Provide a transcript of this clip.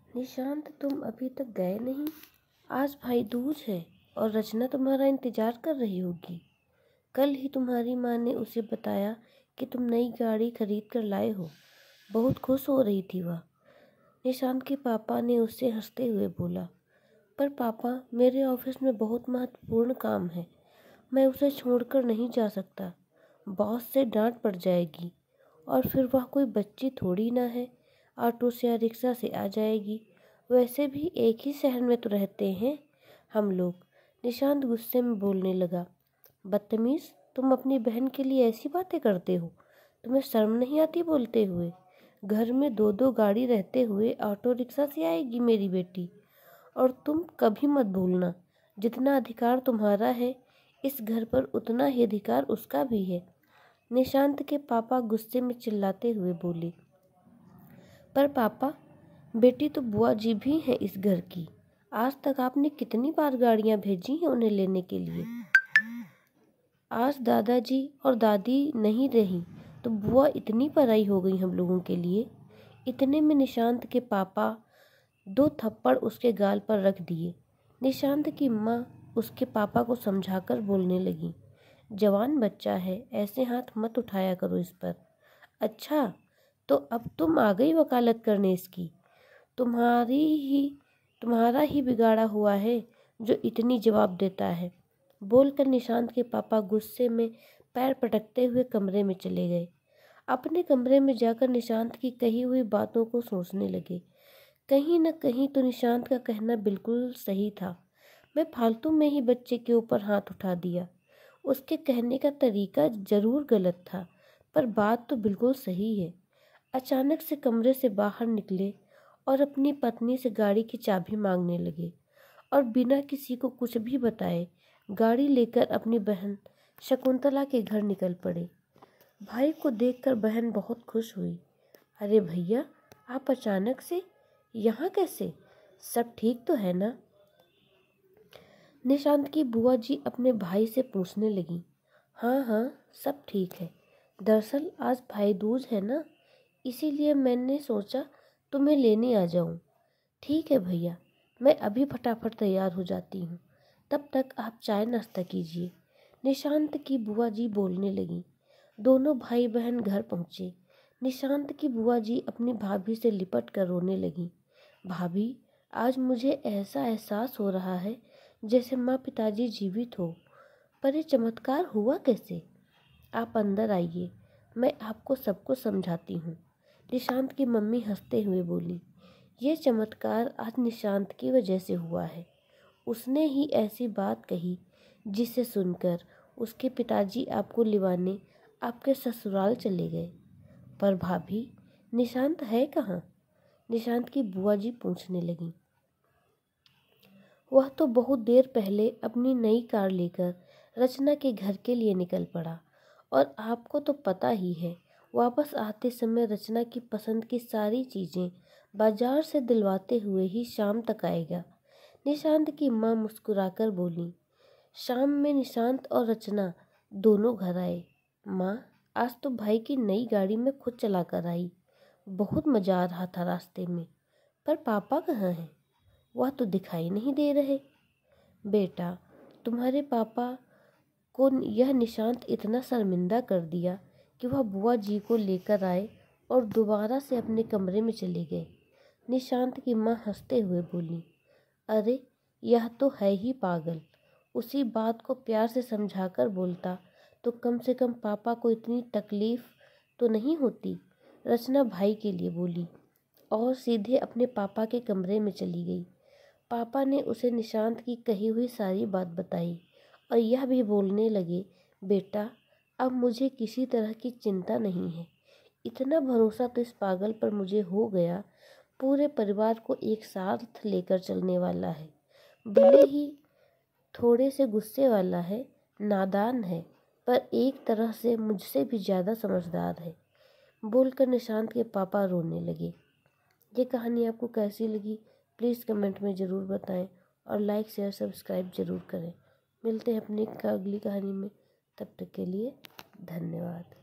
निशांत, तुम अभी तक गए नहीं? आज भाई दूज है और रचना तुम्हारा इंतजार कर रही होगी। कल ही तुम्हारी माँ ने उसे बताया कि तुम नई गाड़ी खरीद कर लाए हो। बहुत खुश हो रही थी वह। निशांत के पापा ने उससे हंसते हुए बोला। पर पापा, मेरे ऑफिस में बहुत महत्वपूर्ण काम है। मैं उसे छोड़कर नहीं जा सकता। बॉस से डांट पड़ जाएगी और फिर वह कोई बच्ची थोड़ी ना है, ऑटो से या रिक्शा से आ जाएगी। वैसे भी एक ही शहर में तो रहते हैं हम लोग। निशांत गुस्से में बोलने लगा। बदतमीज, तुम अपनी बहन के लिए ऐसी बातें करते हो? तुम्हें शर्म नहीं आती बोलते हुए? घर में दो दो गाड़ी रहते हुए ऑटो रिक्शा से आएगी मेरी बेटी। और तुम कभी मत भूलना, जितना अधिकार तुम्हारा है इस घर पर उतना ही अधिकार उसका भी है। निशांत के पापा गुस्से में चिल्लाते हुए बोले। पर पापा, बेटी तो बुआ जी भी हैं इस घर की। आज तक आपने कितनी बार गाड़ियां भेजी हैं उन्हें लेने के लिए। आज दादाजी और दादी नहीं रही तो बुआ इतनी पराई हो गई हम लोगों के लिए। इतने में निशांत के पापा दो थप्पड़ उसके गाल पर रख दिए। निशांत की माँ उसके पापा को समझाकर बोलने लगी। जवान बच्चा है, ऐसे हाथ मत उठाया करो इस पर। अच्छा, तो अब तुम आ गई वकालत करने इसकी। तुम्हारा ही बिगाड़ा हुआ है जो इतनी जवाब देता है। बोलकर निशांत के पापा गुस्से में पैर पटकते हुए कमरे में चले गए। अपने कमरे में जाकर निशांत की कही हुई बातों को सोचने लगे। कहीं न कहीं तो निशांत का कहना बिल्कुल सही था। मैं फालतू में ही बच्चे के ऊपर हाथ उठा दिया। उसके कहने का तरीका जरूर गलत था, पर बात तो बिल्कुल सही है। अचानक से कमरे से बाहर निकले और अपनी पत्नी से गाड़ी की चाबी मांगने लगे और बिना किसी को कुछ भी बताए गाड़ी लेकर अपनी बहन शकुंतला के घर निकल पड़े। भाई को देखकर बहन बहुत खुश हुई। अरे भैया, आप अचानक से यहाँ कैसे? सब ठीक तो है ना? निशांत की बुआ जी अपने भाई से पूछने लगी। हाँ हाँ, सब ठीक है। दरअसल आज भाई दूज है ना, इसीलिए मैंने सोचा तुम्हें लेने आ जाऊं। ठीक है भैया, मैं अभी फटाफट तैयार हो जाती हूँ। तब तक आप चाय नाश्ता कीजिए। निशांत की बुआ जी बोलने लगी। दोनों भाई बहन घर पहुँचे। निशांत की बुआ जी अपनी भाभी से लिपट कर रोने लगी। भाभी, आज मुझे ऐसा एहसास हो रहा है जैसे माँ पिताजी जीवित हो। पर ये चमत्कार हुआ कैसे? आप अंदर आइए, मैं आपको सबको समझाती हूँ। निशांत की मम्मी हंसते हुए बोली। ये चमत्कार आज निशांत की वजह से हुआ है। उसने ही ऐसी बात कही जिसे सुनकर उसके पिताजी आपको लिवाने आपके ससुराल चले गए। पर भाभी, निशांत है कहाँ? निशांत की बुआ जी पूछने लगी। वह तो बहुत देर पहले अपनी नई कार लेकर रचना के घर के लिए निकल पड़ा। और आपको तो पता ही है, वापस आते समय रचना की पसंद की सारी चीज़ें बाजार से दिलवाते हुए ही शाम तक आएगा। निशांत की माँ मुस्कुराकर बोली। शाम में निशांत और रचना दोनों घर आए। माँ, आज तो भाई की नई गाड़ी में खुद चला कर आई। बहुत मज़ा आ रहा था रास्ते में। पर पापा कहाँ हैं? वह तो दिखाई नहीं दे रहे। बेटा, तुम्हारे पापा को यह निशांत इतना शर्मिंदा कर दिया कि वह बुआ जी को लेकर आए और दोबारा से अपने कमरे में चले गए। निशांत की माँ हंसते हुए बोली। अरे, यह तो है ही पागल। उसी बात को प्यार से समझाकर बोलता तो कम से कम पापा को इतनी तकलीफ तो नहीं होती। रचना भाई के लिए बोली और सीधे अपने पापा के कमरे में चली गई। पापा ने उसे निशांत की कही हुई सारी बात बताई और यह भी बोलने लगे। बेटा, अब मुझे किसी तरह की चिंता नहीं है। इतना भरोसा तो इस पागल पर मुझे हो गया, पूरे परिवार को एक साथ लेकर चलने वाला है। भले ही थोड़े से गुस्से वाला है, नादान है, पर एक तरह से मुझसे भी ज़्यादा समझदार है। बोलकर निशांत के पापा रोने लगे। ये कहानी आपको कैसी लगी प्लीज़ कमेंट में ज़रूर बताएं और लाइक शेयर सब्सक्राइब ज़रूर करें। मिलते हैं अपनी अगली कहानी में, तब तक के लिए धन्यवाद।